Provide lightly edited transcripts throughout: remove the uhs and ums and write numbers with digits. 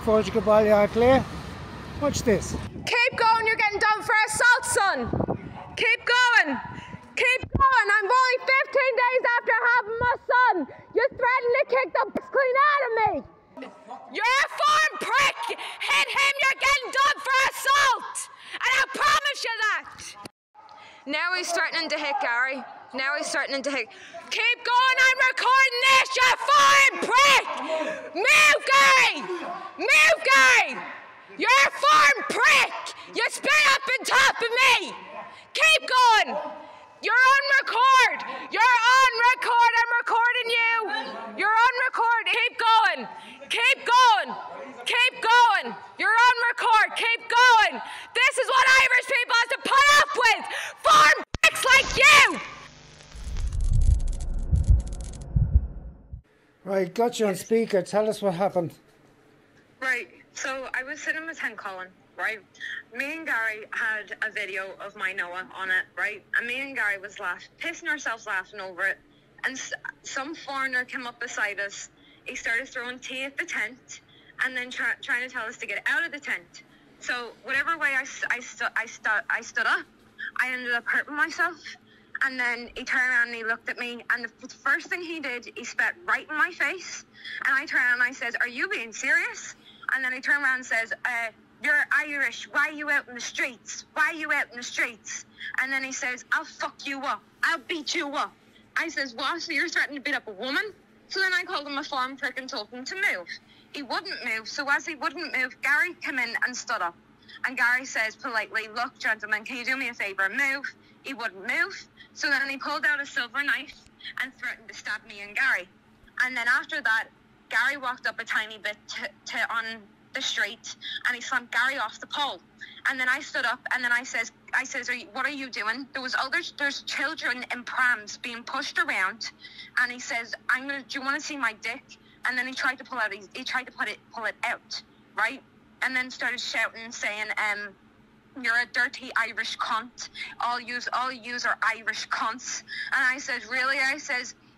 Fudge goodbye, Claire. Watch this. Keep going, you're getting done for assault, son. Keep going. Keep going. I'm only 15 days after having my son. You threatened to kick the clean out of me. You're a foreign prick. Hit him, you're getting done for assault. And I promise you that. Now he's threatening to hit Gary. Now he's threatening to hit. Keep going, I'm recording this, you foreign prick. Move, Gary. Move, Gary. You're a foreign prick! You spit up on top of me! Keep going! You're on record! You're on record! I'm recording you! You're on record! Keep going! Keep going! Keep going! You're on record! Keep going! This is what Irish people have to put up with! Foreign pricks like you! Right, got you on speaker. Tell us what happened. Right. So I was sitting with Colin, right? Me and Gary had a video of my Noah on it, right? And me and Gary was pissing ourselves laughing over it. And some foreigner came up beside us. He started throwing tea at the tent, and then trying to tell us to get out of the tent. So whatever way I stood up, I ended up hurting myself. And then he turned around and he looked at me, and the first thing he did, he spat right in my face. And I turned around and I said, "Are you being serious?" And then he turned around and says, "You're Irish. Why are you out in the streets? Why are you out in the streets?" And then he says, "I'll fuck you up. I'll beat you up." I says, "What? So you're threatening to beat up a woman?" So then I called him a foreign prick and told him to move. He wouldn't move. So as he wouldn't move, Gary came in and stood up. And Gary says politely, "Look, gentlemen, can you do me a favour? Move." He wouldn't move. So then he pulled out a silver knife and threatened to stab me and Gary. And then after that, Gary walked up a tiny bit on the street, and he slammed Gary off the pole. And then I stood up, and then I says, "What are you doing?" There's children in prams being pushed around, and he says, "Do you want to see my dick?" And then he tried to pull it out, right? And then started shouting, saying, "You're a dirty Irish cunt. All yous are Irish cunts." And I said, "Really?"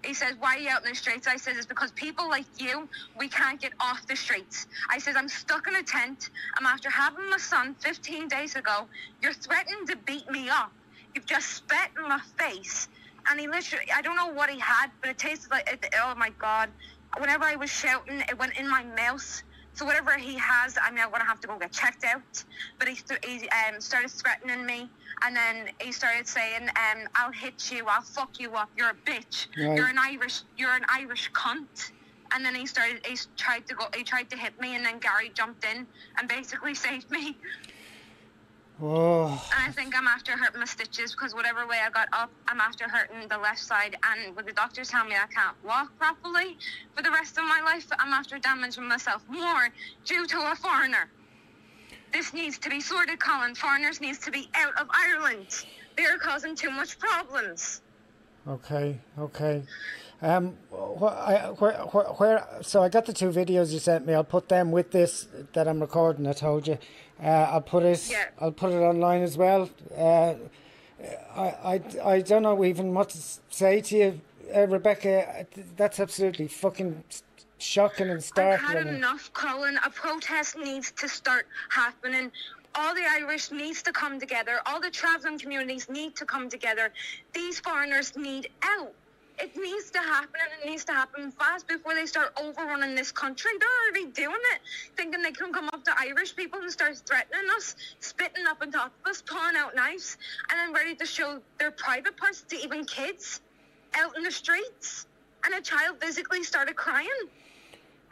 He says, "Why are you out in the streets?" I said, "It's because people like you, we can't get off the streets." I said, "I'm stuck in a tent. I'm after having my son 15 days ago. You're threatening to beat me up. You've just spat in my face." And he literally, I don't know what he had, but it tasted like, oh my God. Whenever I was shouting, it went in my mouth. So whatever he has, I'm now going to have to go get checked out. But he started threatening me. And then he started saying, "I'll hit you, I'll fuck you up, you're a bitch, right. You're an Irish cunt." And then he tried to hit me, and then Gary jumped in and basically saved me. Oh. And I think I'm after hurting my stitches, because whatever way I got up, I'm after hurting the left side. And with the doctors telling me I can't walk properly for the rest of my life, I'm after damaging myself more due to a foreigner. This needs to be sorted, Colin. Foreigners needs to be out of Ireland. They're causing too much problems. Okay. So I got the two videos you sent me. I'll put them with this that I'm recording. I told you. I'll put it online as well. I don't know even what to say to you, Rebecca. That's absolutely fucking shocking and startling. I've had enough, Colin. A protest needs to start happening. All the Irish needs to come together. All the travelling communities need to come together. These foreigners need out. It needs to happen, and it needs to happen fast before they start overrunning this country. They're already doing it, thinking they can come up to Irish people and start threatening us, spitting up on top of us, pulling out knives, and then ready to show their private parts to even kids out in the streets. And a child physically started crying.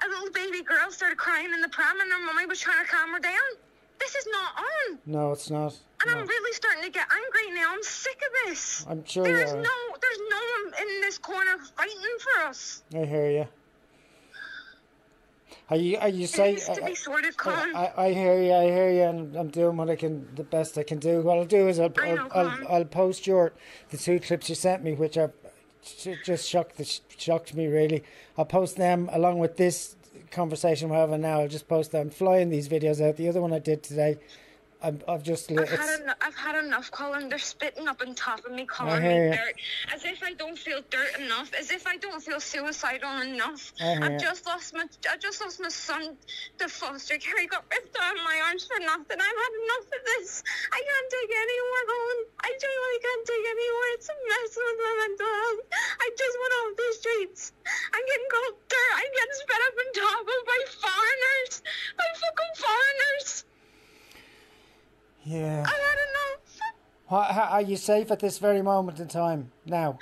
A little baby girl started crying in the pram, and her mummy was trying to calm her down. This is not on. No, it's not. And I'm really starting to get angry now. I'm sick of this. I'm sure there's no one in this corner fighting for us. I hear you. Are you saying? It needs to be sorted, Colin. I hear you, and I'm doing the best I can do. What I'll do is I'll post the two clips you sent me, which are just shocked me really. I'll post them along with this conversation we're having now. I'll just post them, flying these videos out. The other one I did today, I've just... I've had enough, Colin. They're spitting up on top of me, calling me dirt. As if I don't feel dirt enough. As if I don't feel suicidal enough. I've just lost my son to foster care. He got ripped out of my arms for nothing. I've had enough of this. I can't take any more, Colin. I genuinely can't take any more. It's a mess with my mental health. I just went off the streets. I'm getting called dirt. I'm getting spit up on top of by foreigners. By fucking foreigners. Yeah. I don't know. Are you safe at this very moment in time now?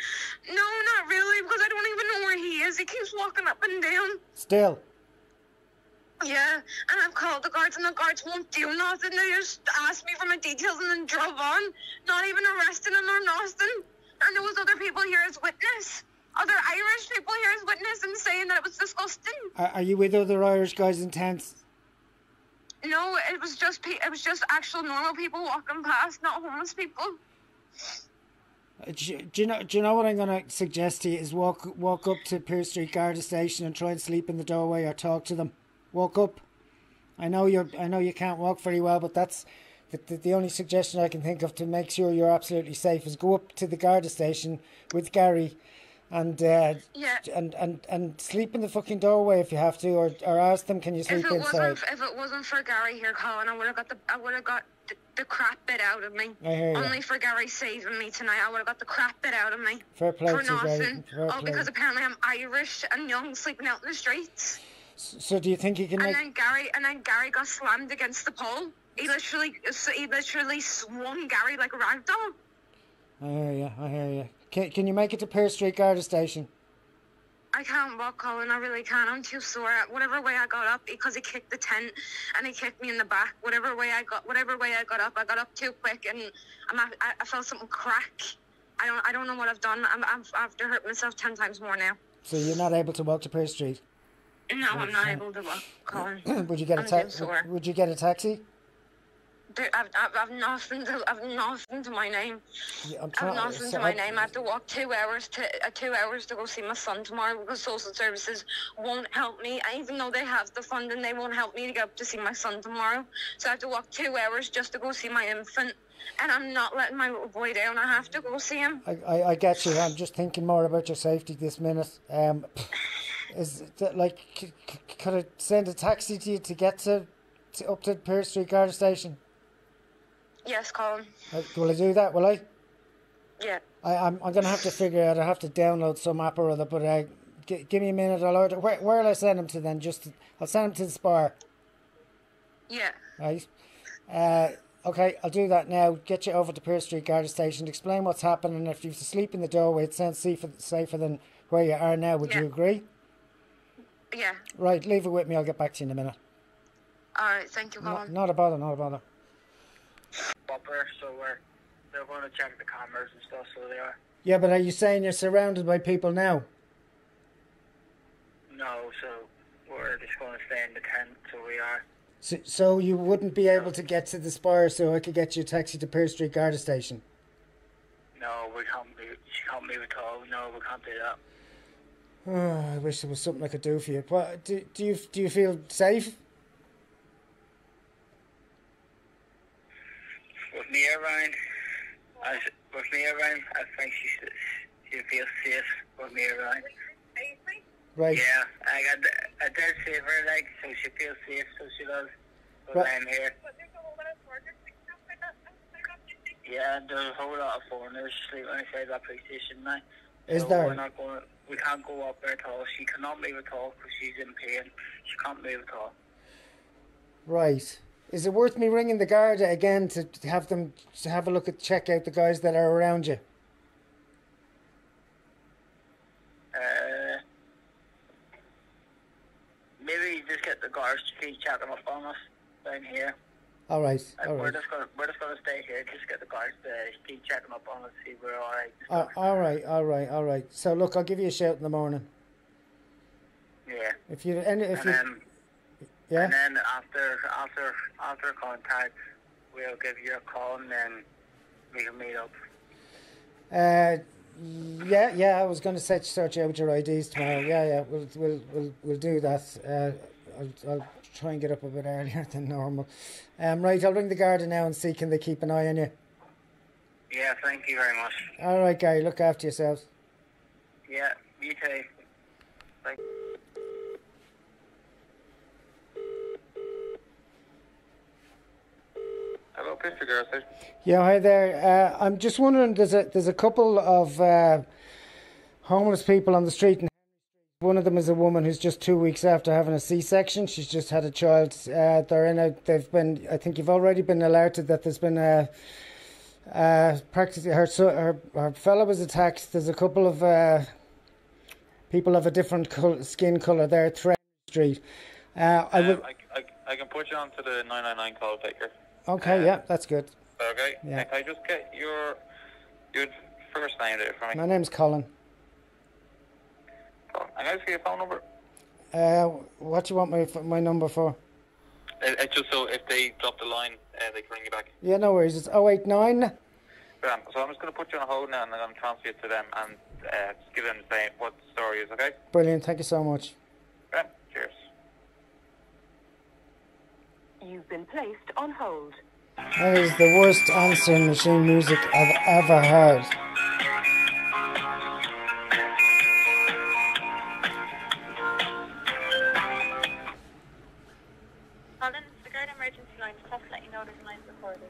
No, not really, because I don't even know where he is. He keeps walking up and down. Still? Yeah, and I've called the guards, and the guards won't do nothing. They just asked me for my details and then drove on, not even arresting him or nothing. And there was other people here as witness. Other Irish people here as witness and saying that it was disgusting. Are you with other Irish guys in tents? No, it was just actual normal people walking past, not homeless people. Do you know what I'm going to suggest to you is walk up to Pearse Street Garda Station and try and sleep in the doorway or talk to them. Walk up. I know you can't walk very well, but that's the only suggestion I can think of to make sure you're absolutely safe is go up to the Garda Station with Gary and sleep in the fucking doorway if you have to, or ask them, can you sleep inside? If it wasn't for Gary here, Colin, I would have got the crap bit out of me. I hear you. Only for Gary saving me tonight, I would have got the crap bit out of me. Fair play for to you, nothing. Fair play. Because apparently I'm Irish and young, sleeping out in the streets. So do you think you can make? And then Gary got slammed against the pole. He literally swung Gary like a rag doll. I hear you. Can you make it to Pearse Street Garda Station? I can't walk, Colin. I really can't. I'm too sore. Whatever way I got up, because he kicked the tent and he kicked me in the back. Whatever way I got up, I got up too quick and I felt something crack. I don't know what I've done. I've hurt myself 10 times more now. So you're not able to walk to Pearse Street? No, I'm not able to walk, Colin. Would you get a taxi? Would you get a taxi? I've nothing to my name. Yeah, I've nothing to my name. I have to walk 2 hours to go see my son tomorrow because social services won't help me. Even though they have the funding, they won't help me to get up to see my son tomorrow. So I have to walk 2 hours just to go see my infant. And I'm not letting my little boy down. I have to go see him. I get you. I'm just thinking more about your safety this minute. Is that like, could I send a taxi to you to get up to Pearse Street Garda Station? Yes, Colin. Will I do that, will I? Yeah. I'm going to have to figure out, I have to download some app or other, but give me a minute, I'll order. Where will I send him to then? I'll send him to the Spar. Yeah. Right. Okay, I'll do that now. Get you over to Pearse Street Garda Station, explain what's happening. If you have to sleep in the doorway, it sounds safer than where you are now. Would you agree? Yeah. Right, leave it with me. I'll get back to you in a minute. All right, thank you, Colin. Not a bother. So they're going to check the cameras and stuff, so they are. Yeah, but are you saying you're surrounded by people now? No, so we're just going to stay in the tent, so we are. So you wouldn't be able to get to the Spire, so I could get you a taxi to Pearse Street Garda Station? No, we can't move at all. No, we can't do that. Oh, I wish there was something I could do for you. What, do you feel safe? With me around, I think she feels safe with me around. Right. Yeah, I did save her, like, so she feels safe, so she does. But I'm here. Yeah, there's a whole lot of foreigners sleeping outside that police station now. Is there? We can't go up there at all. She cannot move at all because she's in pain. She can't move at all. Right. Is it worth me ringing the Garda again to have them to have a look at, check out the guys that are around you? Maybe just get the guards to keep checking up on us down here. All right. We're just gonna stay here. Just get the guards to keep checking up on us, see if we're all right. All right. So look, I'll give you a shout in the morning. Yeah. Yeah. And then after contact, we'll give you a call and then we can meet up. Yeah. I was going to sort you out with your IDs tomorrow. Yeah. We'll do that. I'll try and get up a bit earlier than normal. Right, I'll ring the Garda now and see can they keep an eye on you. Yeah, thank you very much. All right, Gary, look after yourselves. Yeah, you too. Bye. Hello, Picture Girl Station. Yeah, hi there. I'm just wondering, there's a couple of homeless people on the street. One of them is a woman who's just 2 weeks after having a C-section. She's just had a child. I think you've already been alerted that there's been practically her fella was attacked. There's a couple of people of a different skin colour there, Thread Street. I can put you on to the 999 call taker. Okay, yeah, that's good. Okay. Yeah. Can I just get your first name there for me? My name's Colin. And I just get your phone number. What do you want my number for? It's just so if they drop the line, they can ring you back. Yeah, no worries. It's 089. So I'm just going to put you on hold now and then I'm going to transfer you to them and just give them what the story is, okay? Brilliant, thank you so much. Cheers. You've been placed on hold. That is the worst answering machine music I've ever heard. Colin, it's the Garda emergency line. Just have to let you know there's a line recording.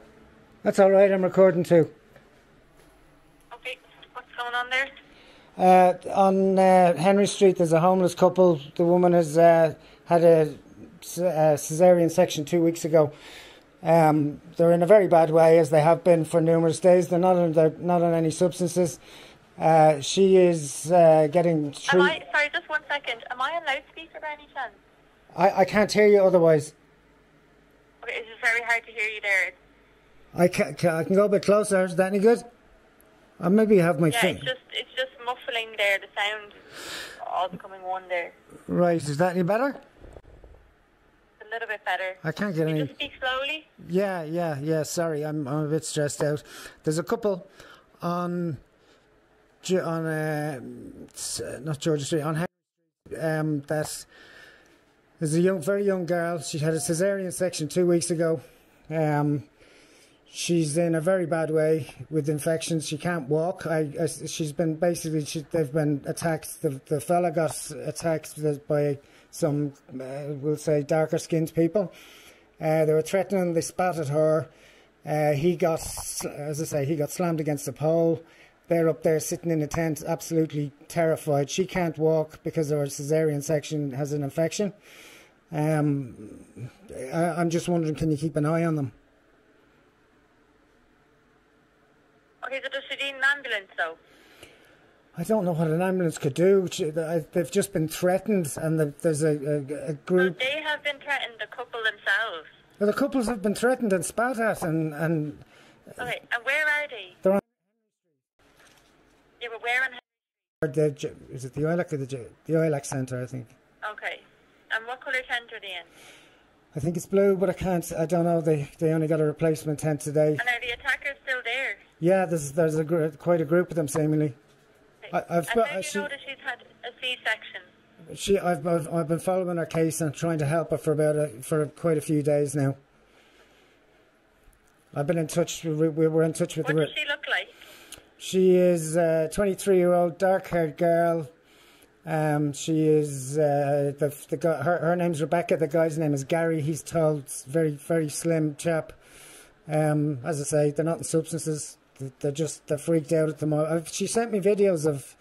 That's alright, I'm recording too. Okay, what's going on there? On Henry Street there's a homeless couple. The woman has had a caesarean section 2 weeks ago. They're in a very bad way, as they have been for numerous days. They're not on any substances. She is getting through. Sorry, just 1 second. Am I on loudspeaker by any chance? I can't hear you otherwise. Okay, it's just very hard to hear you there. I can go a bit closer. Is that any good? I maybe have my Yeah, it's just muffling there, the sound all becoming one there. Right, is that any better? A little bit better. I can't get Can you any. just speak slowly? Yeah. Sorry, I'm a bit stressed out. There's a couple on not Georgia Street, on Henry, that there's a very young girl. She had a caesarean section 2 weeks ago. She's in a very bad way with infections. She can't walk. She's been they've been attacked. The fella got attacked by some, we'll say, darker skinned people. They were threatening. They spat at her. He got slammed against a pole. They're up there sitting in a tent, absolutely terrified. She can't walk because her caesarean section has an infection. I'm just wondering, can you keep an eye on them? Okay, so does she need an ambulance though? I don't know what an ambulance could do. They've just been threatened, and there's a group. So they have been threatened, the couple themselves. Well, the couples have been threatened and spat at, and Okay, and where are they? they're on. Yeah, but where on? Is it the ILAC or the ILAC Centre? I think. Okay, and what colour tent are they in? I think it's blue, but I don't know. They only got a replacement tent today. And are the attackers still there? Yeah, there's quite a group of them seemingly. Okay. I've and how do you know that she's had a C-section? I've been following her case and trying to help her for quite a few days now. I've been in touch. We were in touch with What does she look like? She is a 23-year-old dark-haired girl. She is her name's Rebecca. The guy's name is Gary. He's tall, very very slim chap. As I say, they're not in substances. They're freaked out at the moment. She sent me videos of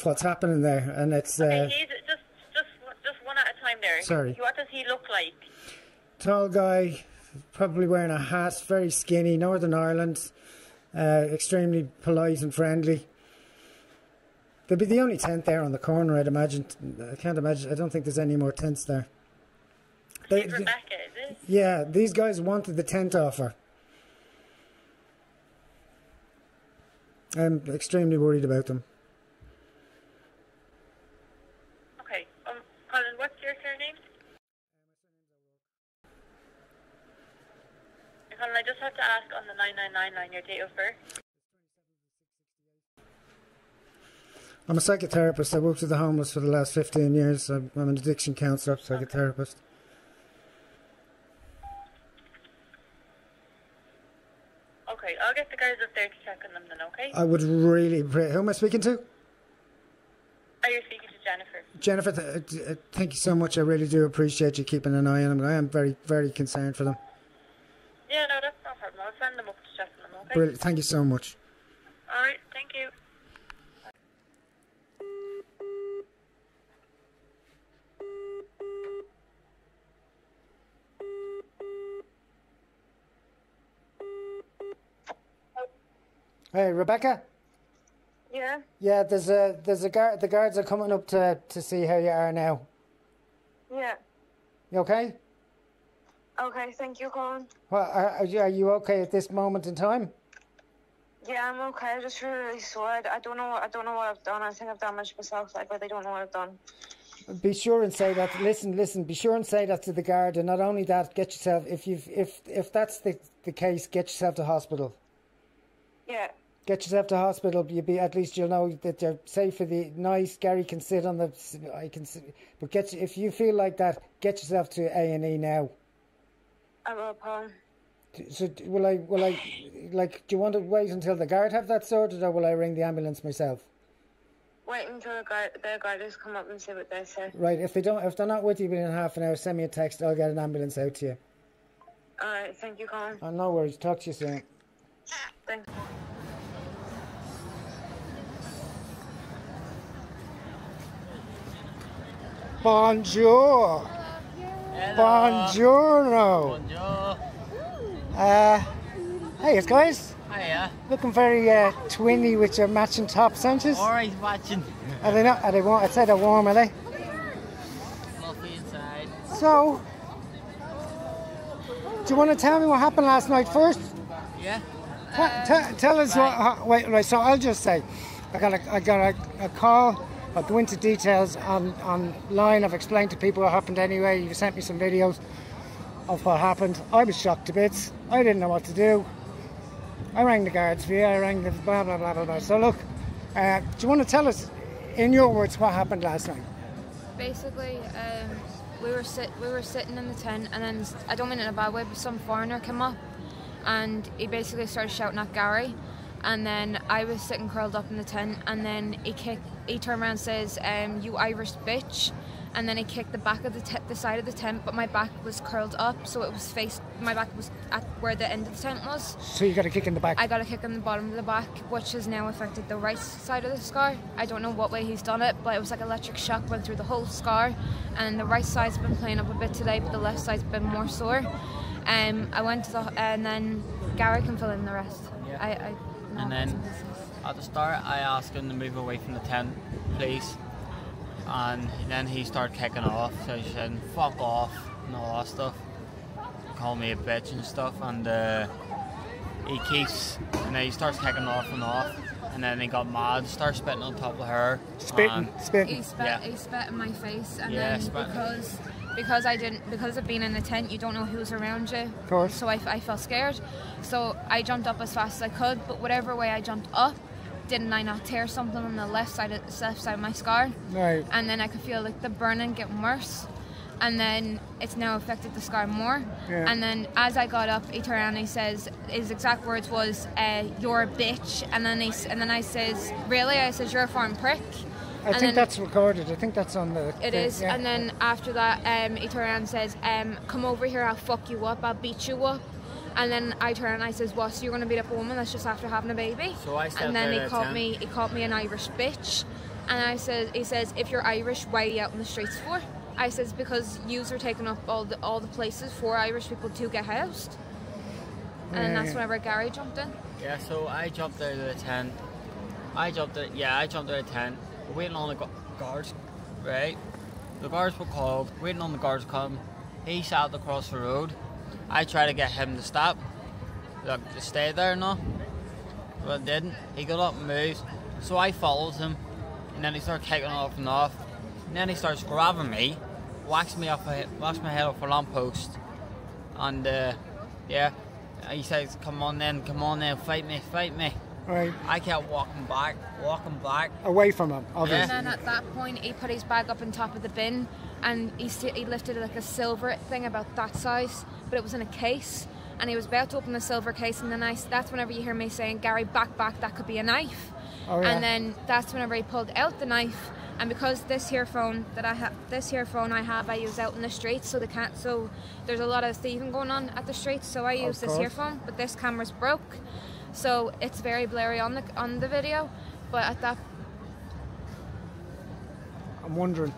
what's happening there, and it's Okay, he's just one at a time there. Sorry. What does he look like? Tall guy, probably wearing a hat, very skinny, Northern Ireland, extremely polite and friendly. There'll be the only tent there on the corner, I'd imagine. I can't imagine. I don't think there's any more tents there. She's Rebecca, is it? Yeah, these guys wanted the tent off her. I'm extremely worried about them. Okay. Colin, what's your surname? Colin, I just have to ask on the 999 line your date of birth. I'm a psychotherapist. I worked with the homeless for the last 15 years. I'm an addiction counsellor, psychotherapist. Okay, I'll get the guys up there to check on them then, okay? I would really appreciate. Who am I speaking to? Are you speaking to Jennifer? Jennifer, thank you so much. I really do appreciate you keeping an eye on them. I am very, very concerned for them. Yeah, no, that's no problem. I'll send them up to check on them, okay? Brilliant. Thank you so much. Alright, thank you. Hey, Rebecca? Yeah. Yeah, there's a guard. The guards are coming up to see how you are now. Yeah. You okay? Okay, thank you, Colin. Well, are you okay at this moment in time? Yeah, I'm okay. I just feel really sore. I don't know what I've done. I think I've damaged myself, but I don't know what I've done. Be sure and say that. Listen. Be sure and say that to the guard, and not only that, get yourself. If that's the case, get yourself to hospital. Yeah. Get yourself to hospital. At least you'll know that you're safe for the night. Gary can sit on the. I can sit, but if you feel like that, get yourself to A&E now. I will, Paul. So will I do you want to wait until the guard have that sorted, or will I ring the ambulance myself? Wait until the guards come up and see what they say. Right. If they're not with you within half an hour, send me a text. I'll get an ambulance out to you. All right. Thank you, Colin. Oh, no worries. Talk to you soon. Thanks. Bonjour. Hello. Buongiorno. Bonjour. Hey, guys. Hiya. Looking very twinny with your matching tops, aren't you? Alright, watching. Are they not? Are they warm? I'd say they're warm, are they? Fluffy inside. So, do you want to tell me what happened last night first? Yeah. Tell us what. Right. So I'll just say, I got a call. I'll go into details online. I've explained to people what happened anyway. You sent me some videos of what happened. I was shocked to bits. I didn't know what to do. I rang the guards for you. I rang the blah blah blah blah blah. So look, do you want to tell us, in your words, what happened last night? Basically, we were sitting in the tent, and then I don't mean it in a bad way, but some foreigner came up, and he basically started shouting at Gary, and then I was sitting curled up in the tent, and then he turned around and says, "You Irish bitch," and then he kicked the back of the side of the tent, but my back was curled up, so it was my back was at where the end of the tent was. So you got a kick in the back? I got a kick in the bottom of the back, which has now affected the right side of the scar. I don't know what way he's done it, but it was like electric shock went through the whole scar, and the right side's been playing up a bit today, but the left side's been more sore. I went to and then Gary can fill in the rest. Yeah. And then at the start, I asked him to move away from the tent, please. And then he started kicking off, so he said, "Fuck off," and all that stuff. Call me a bitch and stuff, and and then he starts kicking off, and then he got mad, started spitting on top of her. Spitting. He spat in my face, and then because of being in the tent, you don't know who's around you. Of course. So I felt scared. So I jumped up as fast as I could, but whatever way I jumped up, didn't I not tear something on the left side of my scar? Right. And then I could feel like the burning getting worse. And then it's now affected the scar more. Yeah. And then as I got up, he turned around and he says, his exact words was, "You're a bitch." And then I says, "Really?" I says, "You're a foreign prick." I think that's recorded. I think that's on the... It is. Yeah. And then after that, he turned around and says, "Come over here, I'll fuck you up, I'll beat you up." And then I turned and I says, "What, so you're going to beat up a woman that's just after having a baby?" So I and then he called me an Irish bitch. And he says, "If you're Irish, why are you out in the streets for?" I says, "Because yous are taking up all the places for Irish people to get housed." And then that's whenever Gary jumped in. Yeah, so I jumped out of the tent. I jumped out of the tent, waiting on the guards, right? The guards were called, waiting on the guards to come. He sat across the road. I tried to get him to stop, to stay there, no, but it didn't. He got up and moved, so I followed him, and then he started kicking off and off, and then he starts grabbing me, whacks my head off a lamppost, and he says, come on then, fight me. Right. I kept walking back. Away from him, obviously. And then at that point, he put his bag up on top of the bin, and he lifted like a silver thing about that size, but it was in a case. and he was about to open the silver case, and then that's whenever you hear me saying, "Gary, back, that could be a knife." Oh, yeah. And then that's whenever he pulled out the knife. And because this here phone I have, I use out in the streets, so so there's a lot of thieving going on at the streets, so I use this here phone, but this camera's broke, so it's very blurry on the video. But at that, I'm wondering.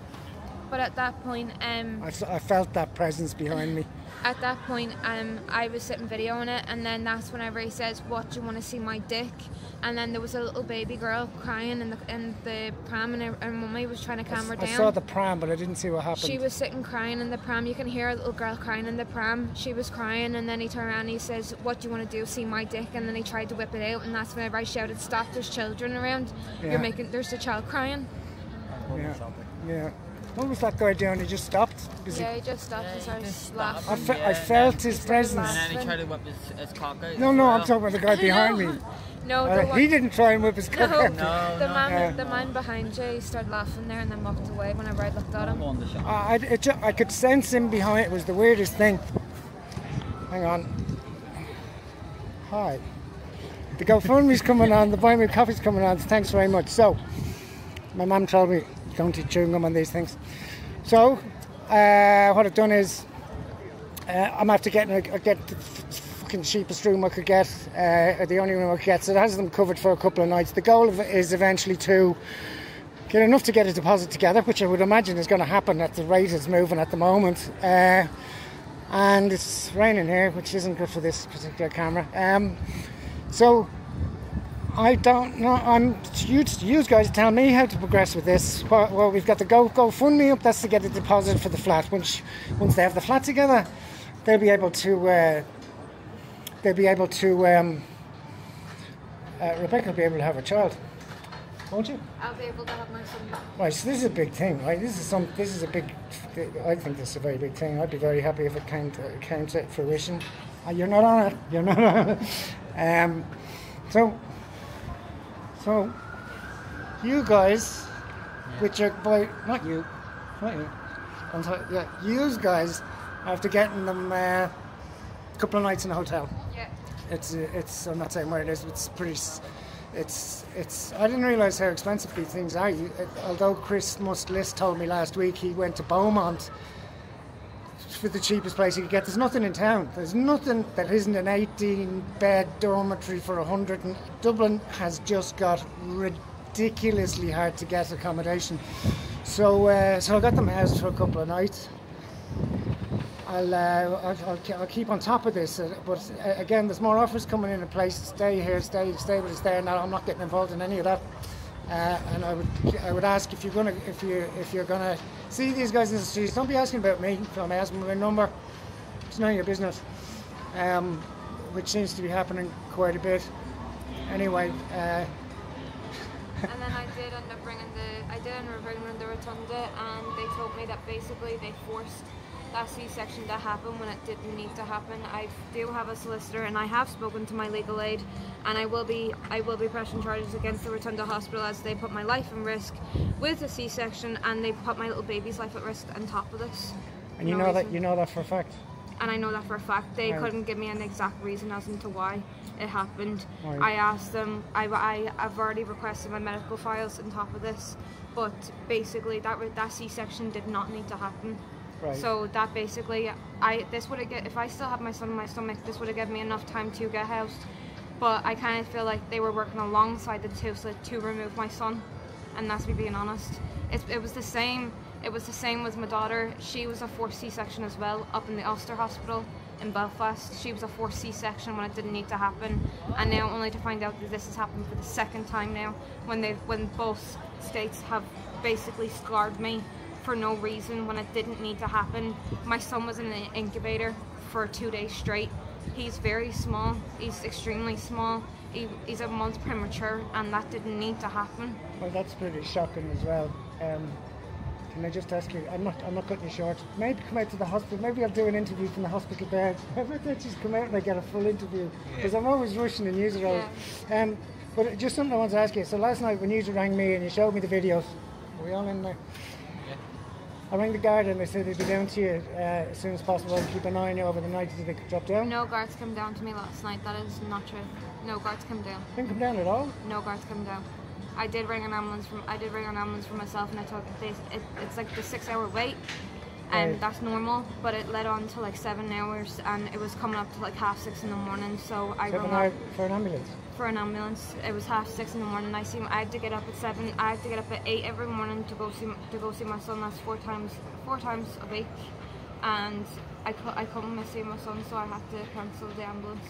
But at that point, I felt that presence behind me. At that point, I was sitting videoing it, and then that's whenever he says, "What, do you want to see my dick?" And then there was a little baby girl crying in the pram, and her mummy was trying to calm her down. I saw the pram, but I didn't see what happened. She was sitting crying in the pram. You can hear a little girl crying in the pram. She was crying, and then he turned around and he says, "What do you want to do? See my dick?" And then he tried to whip it out, and that's whenever I shouted, "Stop! There's children around. Yeah. There's a child crying." Yeah. What was that guy doing? He just stopped? He just stopped and started laughing. I felt his presence. And then he tried to whip his cock out. No, I'm talking about the guy behind me. No, he didn't try and whip his cock out. The man behind you, he started laughing there and then walked away whenever I looked at him. I could sense him behind. It was the weirdest thing. Hang on. Hi. The GoFundMe's coming on. The Buy Me Coffee's coming on. Thanks very much. So, my mum told me, don't eat chewing gum on these things. So, what I've done is, I'm after get the fucking cheapest room I could get, the only room I could get. So it has them covered for a couple of nights. The goal of it is eventually to get enough to get a deposit together, which I would imagine is going to happen at the rate it's moving at the moment. And it's raining here, which isn't good for this particular camera. So I don't know. You guys tell me how to progress with this. Well, we've got the GoFundMe up. That's to get a deposit for the flat. Once they have the flat together, they'll be able to. Rebecca will be able to have a child, won't you? I'll be able to have my son. Right. So this is a big thing, right? This is a big. I think this is a very big thing. I'd be very happy if it came to fruition. You're not on it. You're not on it. So, you guys, which are not you, I'm sorry, you guys, after getting them a couple of nights in a hotel. Yeah. It's. I'm not saying where it is. But it's pretty. It's. I didn't realise how expensive these things are. Although Chris List told me last week he went to Beaumont for the cheapest place he could get. There's nothing in town. There's nothing that isn't an 18-bed dormitory for 100. And Dublin has just got ridiculously hard to get accommodation. So I got them housed for a couple of nights. I'll keep on top of this. But again, there's more offers coming in. A place to stay here, stay with us there. Now I'm not getting involved in any of that. And I would ask if you're gonna see these guys in the streets, don't be asking about me. Don't ask me my number. It's none of your business. Which seems to be happening quite a bit. Anyway. And then I did end up bringing the rotunda, and they told me that basically they forced that C-section to happen when it didn't need to happen. I do have a solicitor, and I have spoken to my legal aid, and I will be pressing charges against the Rotunda Hospital as they put my life in risk with the C-section, and they put my little baby's life at risk on top of this. And you know that for a fact. And I know that for a fact. They couldn't give me an exact reason as to why it happened. Right. I asked them. I've already requested my medical files on top of this, but basically that C-section did not need to happen. Right. So that basically, if I still have my son in my stomach, this would have given me enough time to get housed. But I kind of feel like they were working alongside the two to remove my son, and that's me being honest. It was the same. It was the same with my daughter. She was a forced C-section as well, up in the Ulster Hospital in Belfast. She was a forced C-section when it didn't need to happen, and now only to find out that this has happened for the second time now, when both states have basically scarred me for no reason when it didn't need to happen. My son was in an incubator for 2 days straight. He's very small. He's extremely small. He's a month premature, and that didn't need to happen. Well, that's pretty shocking as well. Can I just ask you? I'm not cutting you short. Maybe come out to the hospital. Maybe I'll do an interview from the hospital bed. Maybe I'll just come out and I get a full interview, because I'm always rushing and using those. Yeah. But just something I want to ask you. So last night when you rang me and you showed me the videos, were we all in there? I rang the guard and they said they'd be down to you as soon as possible and keep an eye on you over the night until they could drop down. No guards came down to me last night. That is not true. No guards came down. Didn't come down at all? No guards came down. I did ring an ambulance for myself, and it's like the 6-hour wait, and Right. that's normal. But it led on to like 7 hours, and it was coming up to like 6:30 in the morning. So I 7 rung hours up for an ambulance? for an ambulance. It was 6:30 in the morning. I had to get up at 7. I had to get up at 8 every morning to go see my son. That's four times a week, and I couldn't miss seeing my son, so I had to cancel the ambulance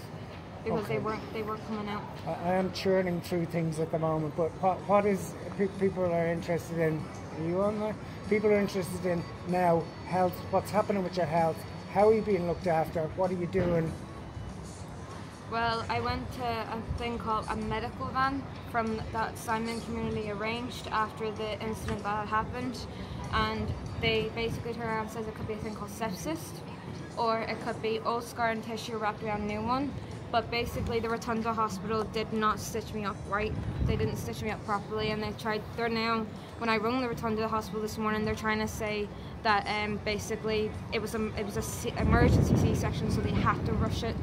because Okay. they weren't coming out. I am churning through things at the moment, but what is people are interested in? Are you on there? People are interested in now health. What's happening with your health? How are you being looked after? What are you doing? Well, I went to a thing called a medical van that Simon community arranged after the incident that had happened, and they basically turned around and says it could be a thing called sepsis, or it could be old scar and tissue wrapped around a new one. But basically the Rotunda Hospital did not stitch me up right. They didn't stitch me up properly, and they're now, when I rung the Rotunda Hospital this morning, they're trying to say that basically it was a emergency C-section, so they had to rush it.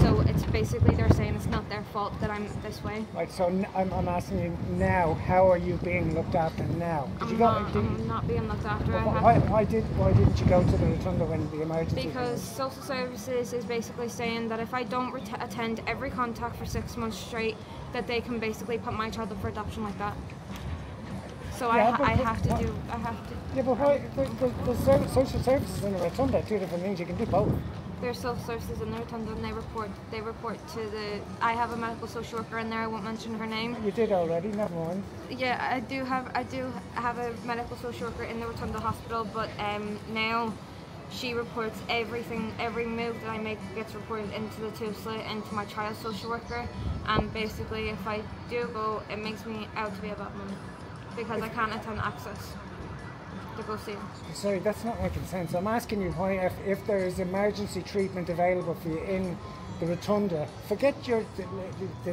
So it's basically they're saying it's not their fault that I'm this way. Right, so I'm asking you now, how are you being looked after now? I'm not being looked after. Why didn't you go to the Rotunda when the emergency? Because social services is basically saying that if I don't attend every contact for 6 months straight, that they can basically put my child up for adoption like that. So Yeah, I have to. Yeah, but why? The social services in the Rotunda are two different things. You can do both. There's social services in the Rotunda, and they report to the. I have a medical social worker in there. I won't mention her name. You did already. Never mind. Yeah, I do have a medical social worker in the Rotunda Hospital, but now she reports everything. Every move that I make gets reported into the TUSLA, into my child social worker, and basically, if I do go, it makes me out to be a bad mum because I can't attend access to go see him. Sorry, that's not making sense. I'm asking you why, if there is emergency treatment available for you in the Rotunda, forget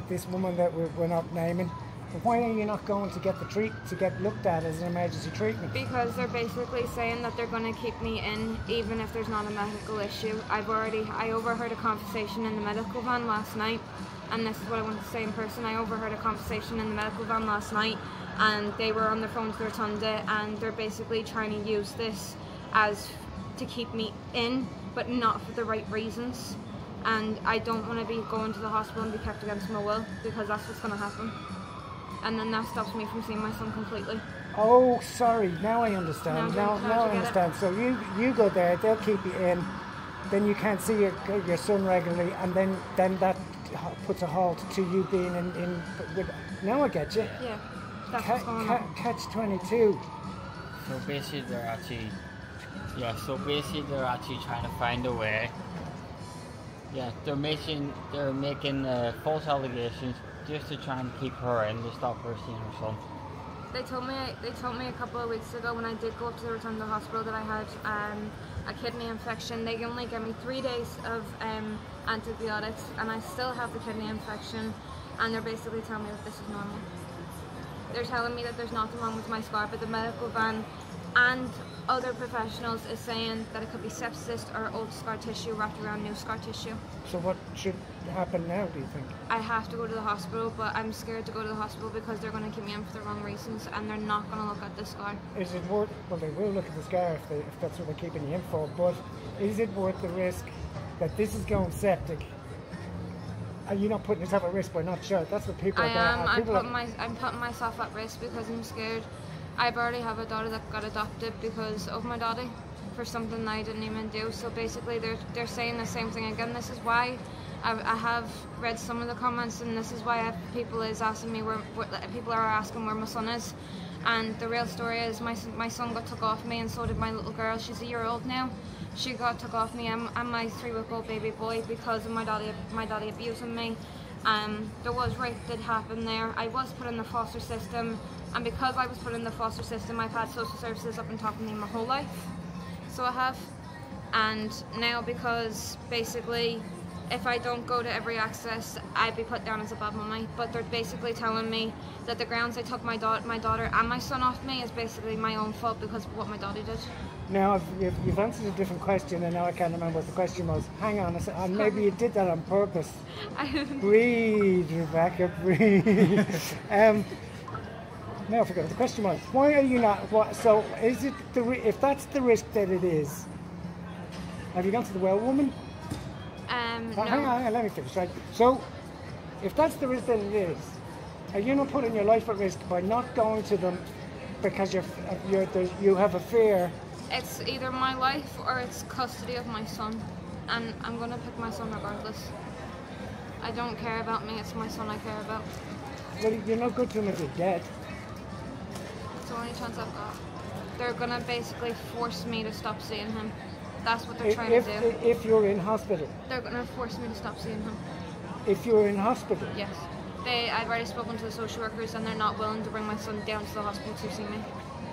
this woman that we're not naming. But why are you not going to get to get looked at as an emergency treatment? Because they're basically saying that they're going to keep me in even if there's not a medical issue. I overheard a conversation in the medical van last night, and this is what I want to say in person. I overheard a conversation in the medical van last night, and they were on their phone to the Rotunda, and they're basically trying to use this as to keep me in, but not for the right reasons. And I don't want to be going to the hospital and be kept against my will, because that's what's going to happen. And then that stops me from seeing my son completely. Oh, sorry. Now I understand. Now I understand. So you go there, they'll keep you in, then you can't see your son regularly, and then that puts a halt to you being in now I get you. Yeah. That's what's going on. Catch-22. So basically they're actually trying to find a way. Yeah, they're making false allegations just to try and keep her in, to stop her seeing her son. They told me a couple of weeks ago when I did go up to the Rotunda Hospital that I had a kidney infection. They only gave me 3 days of antibiotics, and I still have the kidney infection, and they're basically telling me that this is normal. They're telling me that there's nothing wrong with my scar, but the medical van and other professionals is saying that it could be sepsis or old scar tissue wrapped around new scar tissue. So what should happen now, do you think? I have to go to the hospital, but I'm scared to go to the hospital because they're going to keep me in for the wrong reasons, and they're not going to look at the scar. Is it worth, well, they will look at the scar if that's what they're keeping you in for, but is it worth the risk that this is going septic? Are you not putting yourself at risk by not sure? That's what people are going. I'm putting myself at risk because I'm scared. I've already have a daughter that got adopted because of my daddy for something that I didn't even do. So basically they're saying the same thing again. This is why I have read some of the comments, and this is why people are asking where my son is. And the real story is my son got took off me, and so did my little girl. She's a year old now. She got took off me and my 3-week-old baby boy because of my daddy abusing me. There was rape that happened there. I was put in the foster system, and because I was put in the foster system, I've had social services up on top of me my whole life. So I have. And now because basically if I don't go to every access, I'd be put down as a bad mummy. But they're basically telling me that the grounds they took my daughter and my son off me is basically my own fault because of what my daddy did. Now, you've answered a different question, and now I can't remember what the question was. Hang on, and maybe you did that on purpose. Breathe, Rebecca, breathe. No, I forgot what the question was. Why are you not? So, is it if that's the risk that it is? Have you gone to the well woman? No. Hang on, let me finish. Right. So, if that's the risk that it is, are you not putting your life at risk by not going to them because you have a fear? It's either my life or it's custody of my son, and I'm gonna pick my son regardless. I don't care about me, it's my son I care about. Well, you're not good to him if you're dead. It's the only chance I've got. They're gonna basically force me to stop seeing him. That's what they're trying to do. If you're in hospital? They're gonna force me to stop seeing him. If you're in hospital? Yes. I've already spoken to the social workers and they're not willing to bring my son down to the hospital to see me.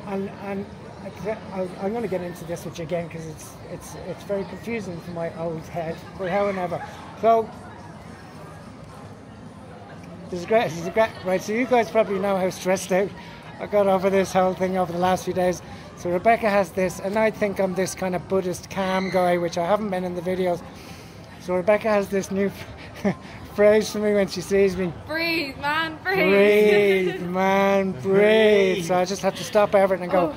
And I'm going to get into this with you again because it's very confusing for my old head, but however. So, this is great. Right, so you guys probably know how stressed out I got over this whole thing over the last few days. So Rebecca has this, and I think I'm this kind of Buddhist calm guy, which I haven't been in the videos. So Rebecca has this new phrase for me when she sees me. Breathe, man, breathe. Breathe, man, breathe. So I just have to stop everything and go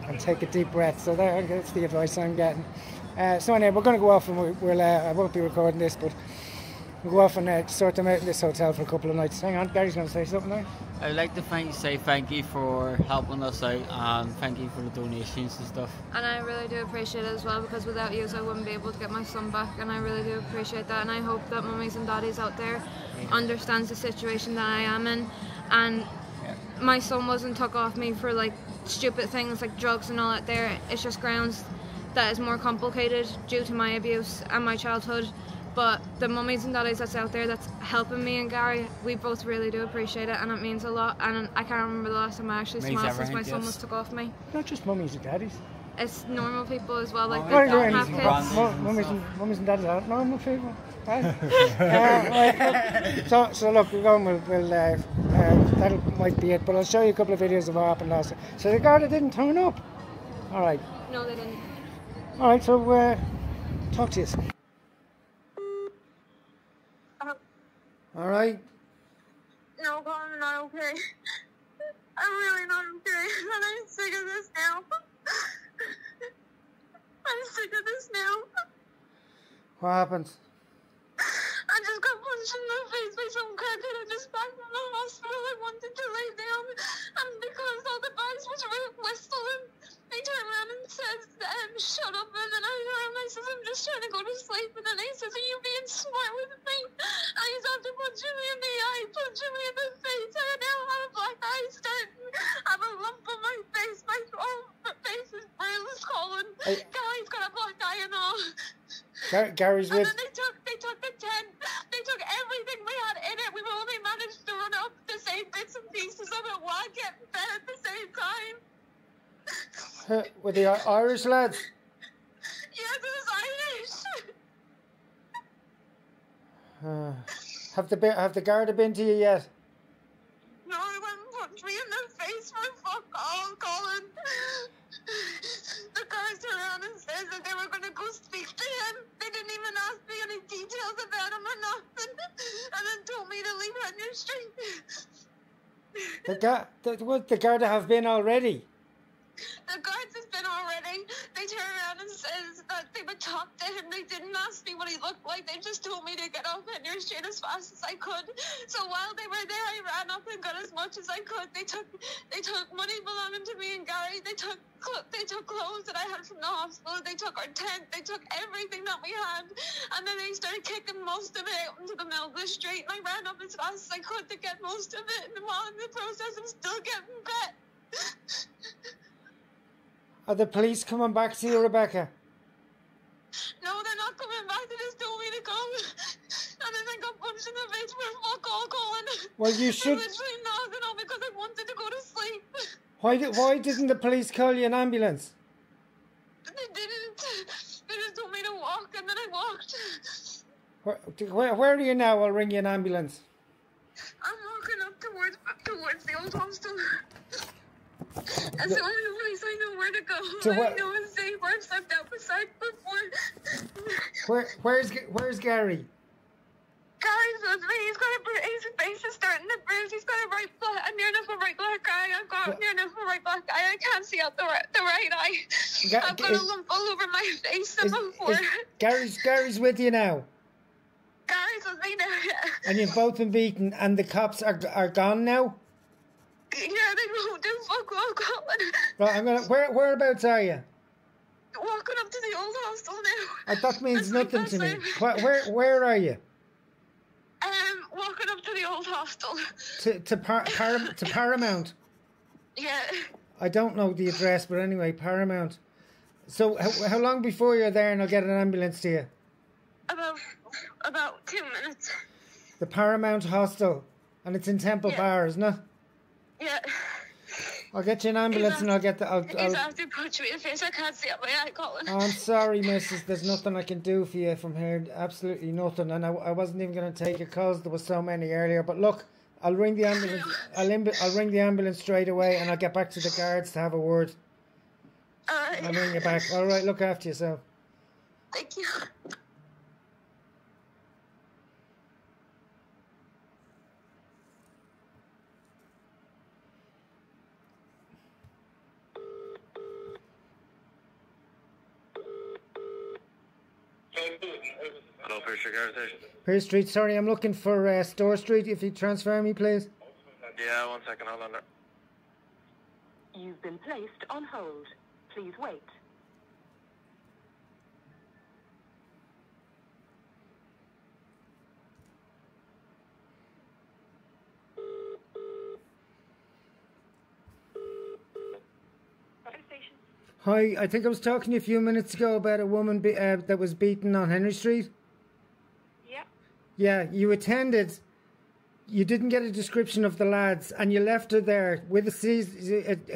and take a deep breath. So that's the advice I'm getting. So anyway, we're going to go off and we'll I won't be recording this, but we'll go off and sort them out in this hotel for a couple of nights. Hang on, Gary's going to say something now. I'd like to say thank you for helping us out and thank you for the donations and stuff. And I really do appreciate it as well, because without you I wouldn't be able to get my son back, and I really do appreciate that, and I hope that mummies and daddies out there understands the situation that I am in. And my son wasn't took off me for like stupid things like drugs and all that there. It's just grounds that is more complicated due to my abuse and my childhood. But the mummies and daddies that's out there that's helping me and Gary, we both really do appreciate it, and it means a lot. And I can't remember the last time I actually smiled since my son was took off me. Not just mummies and daddies. It's normal people as well, like they Right, don't have kids. Mummies and daddies aren't normal people. Right? So look, we're going. That might be it. But I'll show you a couple of videos of what happened last time. So the Garda didn't turn up. All right. No, they didn't. All right. So talk to you. All right. No, I'm not okay. I'm really not okay, and I'm sick of this now. I'm sick of this now. What happened? I just got punched in the face by some crackhead. I just back from the hospital. I wanted to lay down, and because all the bags was whistling, they turned around and said, shut up, and then I turned and I said, I'm just trying to go to sleep, and then he says, are you being smart with me? And he's after punching me in the eye, punching me in the face. I now have a black eye starting. I have a lump on my face. My face is bruised, Colin. Gary's got a black eye and all. Gary's with... And then they took the tent. They took everything we had in it. We've only managed to run up the same bits and pieces of it while getting fed at the same time. With the Irish lads? Yes, it was Irish. Have the Garda been to you yet? No, they went and punched me in the face for fuck all, Colin. The guys turned around and said that they were going to go speak to him. They didn't even ask me any details about him or nothing. And then told me to leave Henry Street. The Garda have been already? The guards has been already. They turned around and says that they would talk to him. They didn't ask me what he looked like. They just told me to get off Henry Street as fast as I could. So while they were there, I ran up and got as much as I could. They took money belonging to me and Gary. They took clothes that I had from the hospital. They took our tent. They took everything that we had. And then they started kicking most of it out into the middle of the street. And I ran up as fast as I could to get most of it. And while in the process, I'm still getting bet. Are the police coming back to you, Rebecca? No, they're not coming back. They just told me to come. And then I got punched in the face for fuck all, Colin. Well, you should... I literally nodded off because I wanted to go to sleep. Why didn't the police call you an ambulance? They didn't. They just told me to walk, and then I walked. Where are you now? I'll ring you an ambulance. I'm walking up towards the old hostel. That's the only place I know where to go. So I what- know it's safe. I've slept out beside before. Where's Gary? Gary's with me. He's got his face is starting to bruise. He's got a right black, near enough a right black eye. I've got near enough a right black eye. I can't see out the right eye. I've got a lump all over my face before. Gary's with you now. Gary's with me now. Yeah. And you've both been beaten, and the cops are gone now. Yeah, they won't do fuck all going. Right, I'm gonna. Whereabouts are you? Walking up to the old hostel now. That means That's nothing to me. Where are you? Walking up to the old hostel. To Paramount. Yeah. I don't know the address, but anyway, Paramount. So how long before you're there and I'll get an ambulance to you? About 2 minutes. The Paramount Hostel, and it's in Temple Bar, isn't it? Yeah. I'll get you an ambulance and I'll get the. He's after punch me in the face. I can't see out my eye, Colin. Oh, I'm sorry, missus. There's nothing I can do for you from here. Absolutely nothing. And I wasn't even going to take your calls. There was so many earlier. But look, I'll ring the ambulance. I'll ring the ambulance straight away, and I'll get back to the guards to have a word. I'll ring you back. All right, look after yourself. Thank you. Hello, Pierce Gas Station. Pierce Street, sorry, I'm looking for Store Street. If you transfer me, please. Yeah, 1 second, hold on there. You've been placed on hold. Please wait. Hi, I think I was talking to you a few minutes ago about a woman that was beaten on Henry Street. Yeah. Yeah, you attended. You didn't get a description of the lads, and you left her there with a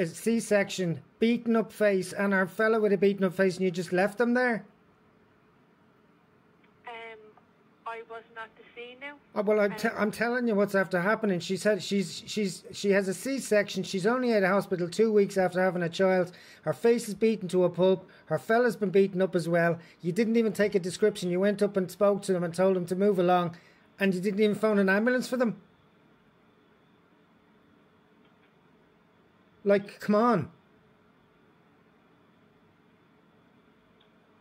C-section, beaten up face, and our fella with a beaten up face, and you just left them there. I wasn't at the scene now. Oh, well, I'm telling you what's after happening. She said she has a C-section. She's only out of hospital 2 weeks after having a child. Her face is beaten to a pulp. Her fella's been beaten up as well. You didn't even take a description. You went up and spoke to them and told them to move along, and you didn't even phone an ambulance for them. Like, come on.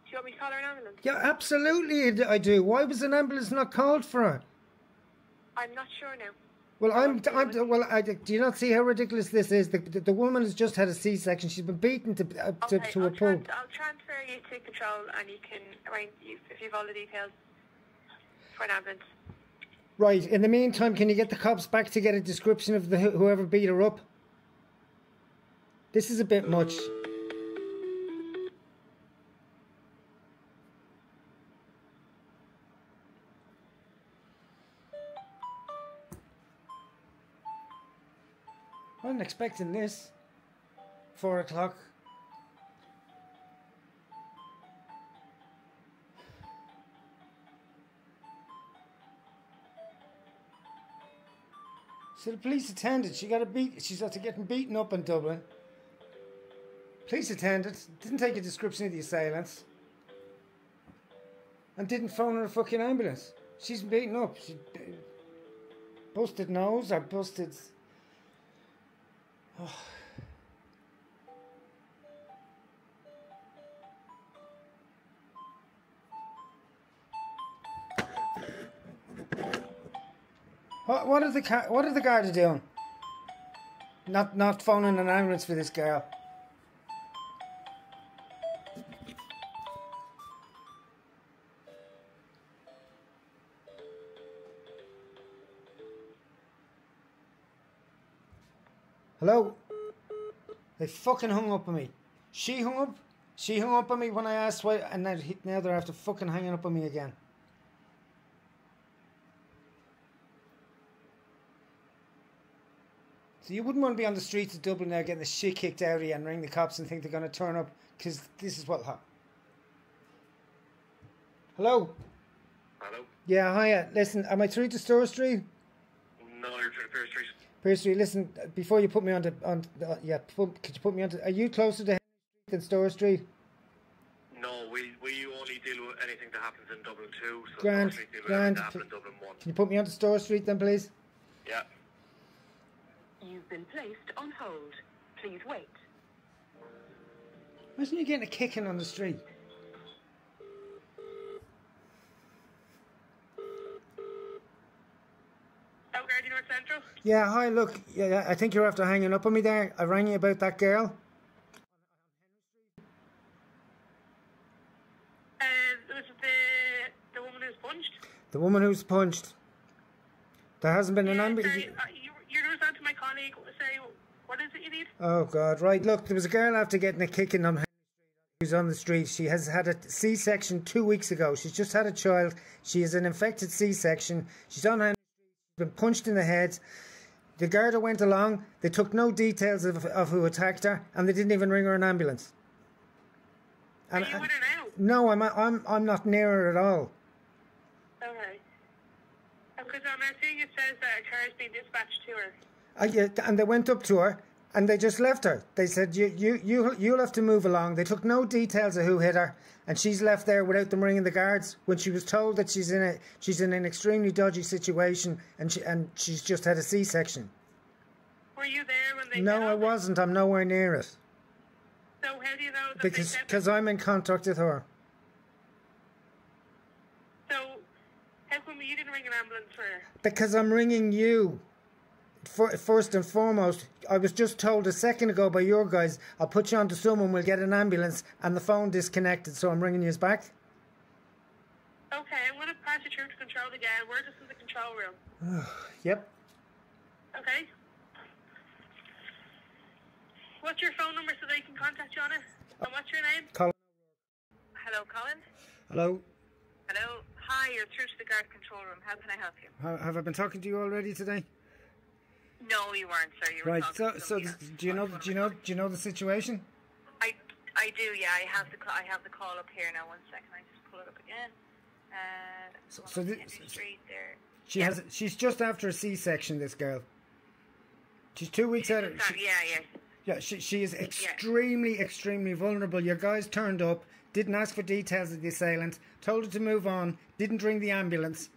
Do you want me to call her an ambulance? Yeah, absolutely I do. Why was an ambulance not called for her? I'm not sure now. Well, do you not see how ridiculous this is? The woman has just had a C-section. She's been beaten to a pulp. I'll transfer you to control, and you can arrange if you've all the details for an ambulance. Right. In the meantime, can you get the cops back to get a description of whoever beat her up? This is a bit much. I wasn't expecting this. 4 o'clock. So the police attendant, she's after getting beaten up in Dublin. Police attendant didn't take a description of the assailants. And didn't phone her a fucking ambulance. She's beaten up. She busted nose or busted... Oh. What are the guards doing? Not phoning an ambulance for this girl. Hello? They fucking hung up on me. She hung up on me when I asked why, and now they're after fucking hanging up on me again. So you wouldn't want to be on the streets of Dublin now getting the shit kicked out of you and ring the cops and think they're going to turn up, because this is what happened. Hello? Hello? Yeah, hiya. Listen, am I through to Store Street? No, you're through to Pierce Street. Pearl Street, listen, before you put me on the, could you put me on to, are you closer to Henry Street than Store Street? No, we only deal with anything that happens in Dublin 2, so Grand, Store Street deal with grand. everything that happens in Dublin 1. Can you put me on to Store Street then, please? Yeah. You've been placed on hold. Please wait. Imagine you getting a kicking on the street. Garden North Central? Yeah, hi, look, yeah, I think you're after hanging up on me there. I rang you about that girl. Was it the woman who's punched? The woman who's punched. There hasn't been an ambulance. You're on to my colleague. Say, what is it you need? Oh, God, right, look, there was a girl after getting a kicking on Henry Street who's on the street. She has had a C-section 2 weeks ago. She's just had a child. She has an infected C-section. She's on Henry Street. She's been punched in the head. The Garda went along. They took no details of who attacked her, and they didn't even ring her an ambulance. And, are you with her now? No, I'm not near her at all. Okay. Because on our thing it says that a car has been dispatched to her. And they went up to her and they just left her. They said, you'll have to move along. They took no details of who hit her, and she's left there without them ringing the guards when she was told that she's in an extremely dodgy situation and she's just had a C-section. Were you there when they? No, I wasn't. I'm nowhere near it. So how do you know that? Because I'm in contact with her. So how come you didn't ring an ambulance for her? Because I'm ringing you. First and foremost, I was just told a second ago by your guys, I'll put you on to someone, we'll get an ambulance, and the phone disconnected, so I'm ringing you back. Okay, I'm going to pass you through to control again. We're just in the control room. Yep. Okay. What's your phone number so they can contact you on it? And what's your name? Colin. Hello, Colin. Hello. Hello. Hi, you're through to the guard control room. How can I help you? Have I been talking to you already today? No, you weren't, sir. You were right. talking So do you know the situation? I do. Yeah, I have the call up here now. 1 second. I just pull it up again. Street there. She's just after a C-section. This girl. She's 2 weeks out. Yeah, she is extremely vulnerable. Your guys turned up, didn't ask for details of the assailant, told her to move on, didn't ring the ambulance.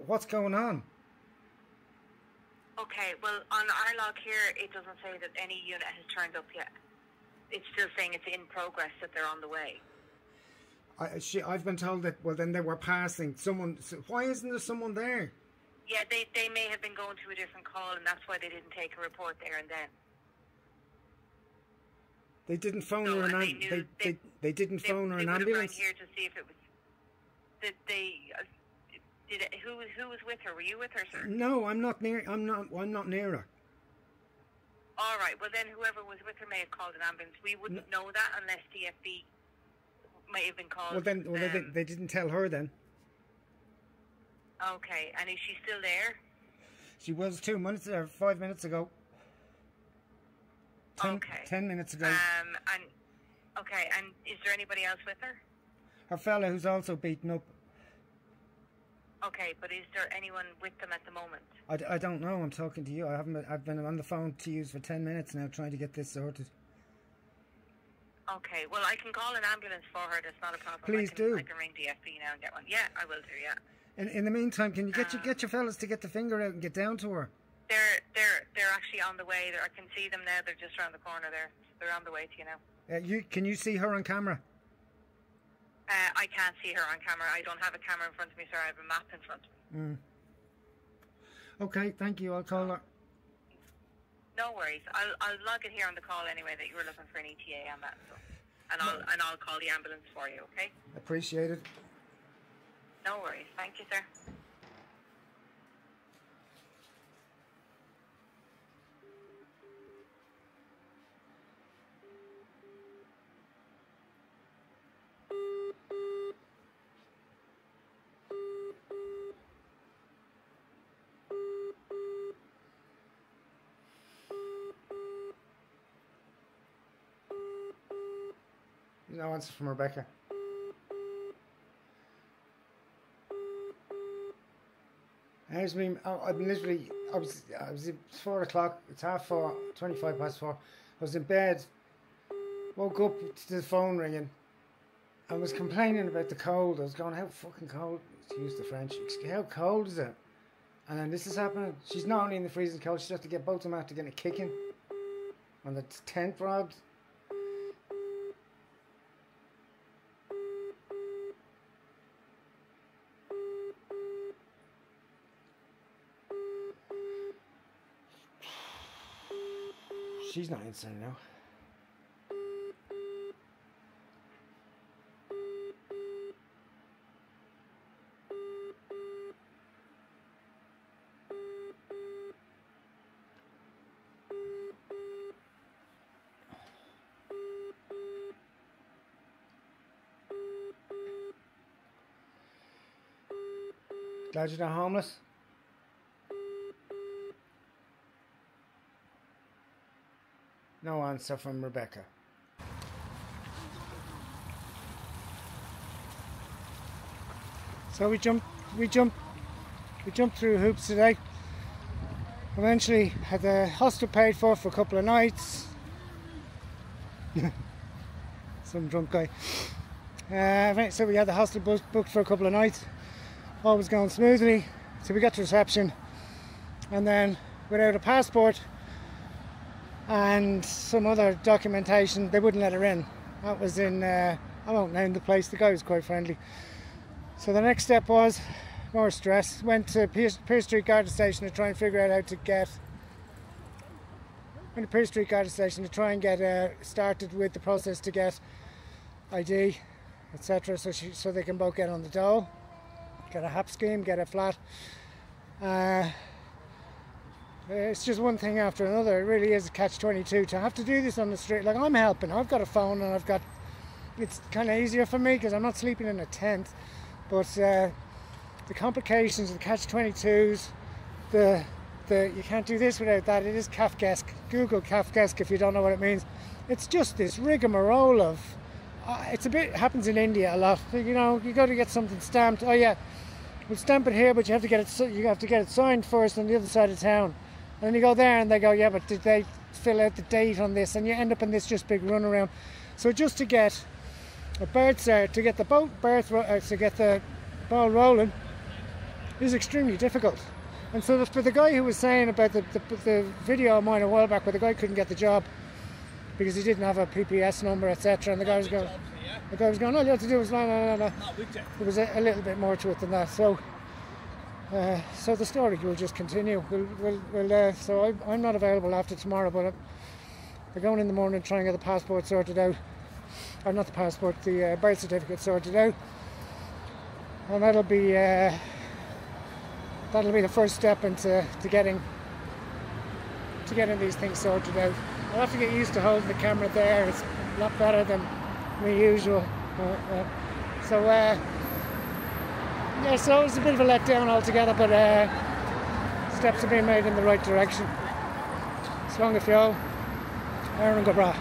What's going on? Okay, well, on our log here, it doesn't say that any unit has turned up yet. It's still saying it's in progress, that they're on the way. I've been told that, well, then they were passing. Why isn't there someone there? Yeah, they may have been going to a different call, and that's why they didn't take a report there and then. They didn't phone her an ambulance. They didn't phone her an ambulance. Here to see if it was. Who was with her? Were you with her, sir? No, I'm not near. I'm not near her. All right. Well, then whoever was with her may have called an ambulance. We wouldn't know that unless DFB might have been called. They didn't tell her then. Okay. And is she still there? She was 2 minutes or 5 minutes ago. 10 minutes ago. And is there anybody else with her? Her fella who's also beaten up. Okay, but is there anyone with them at the moment? I don't know. I'm talking to you. I've been on the phone to you for 10 minutes now trying to get this sorted. Okay, well, I can call an ambulance for her. That's not a problem. Please do. I can ring DFB now and get one. Yeah, I will do. Yeah. In the meantime, can you get your fellas to get the finger out and get down to her? They're actually on the way. I can see them now. They're just around the corner there. They're on the way to you now. Can you see her on camera? I can't see her on camera. I don't have a camera in front of me, sir. I have a map in front of me. Okay, thank you. I'll call her. No worries. I'll log it here on the call anyway that you were looking for an ETA on that. So, and I'll call the ambulance for you. Okay. Appreciate it. No worries. Thank you, sir. No answer from Rebecca. How's me? I'm literally. I was. It's 4 o'clock. It's 4:30, 25 past 4. I was in bed. Woke up to the phone ringing. I was complaining about the cold. I was going, how fucking cold? To use the French. How cold is it? And then this is happening. She's not only in the freezing cold. She's have to get both of them out to get a kicking on the tent rods. She's not insane now. Glad you're not homeless. No answer from Rebecca. So we jumped through hoops today. Eventually had the hostel paid for a couple of nights. Some drunk guy. So we had the hostel booked for a couple of nights. All was going smoothly. So we got to reception, and then without a passport and some other documentation, they wouldn't let her in. That was in, I won't name the place, the guy was quite friendly. So the next step was more stress. Went to Pierce Street Garda Station to try and figure out how to get, started with the process to get ID, etc. So they can both get on the dole, get a HAP scheme, get a flat. It's just one thing after another. It really is a catch-22 to have to do this on the street. Like, I'm helping, I've got a phone, and it's kind of easier for me because I'm not sleeping in a tent, but the complications, the catch-22s, you can't do this without that. It is Kafkaesque. Google Kafkaesque if you don't know what it means. It's just this rigmarole of it's a bit, happens in India a lot. You know, you got to get something stamped. Oh yeah, we'll stamp it here, but you have to get it signed first on the other side of town. And then you go there and they go, yeah, but did they fill out the date on this? And you end up in this just big runaround. So just to get a birth cert, to get the to get the ball rolling is extremely difficult. And so for the guy who was saying about the video of mine a while back where the guy couldn't get the job because he didn't have a PPS number, etc. And the guy was going, all you have to do is no. There was a little bit more to it than that. So the story will just continue. So I'm not available after tomorrow, but we're going in the morning to try and get the passport sorted out. Or not the passport, the birth certificate sorted out. And that'll be the first step into getting these things sorted out. I'll have to get used to holding the camera there. It's a lot better than my usual. So it was a bit of a letdown altogether, but steps are being made in the right direction. Slán go feo, Aaron go bra.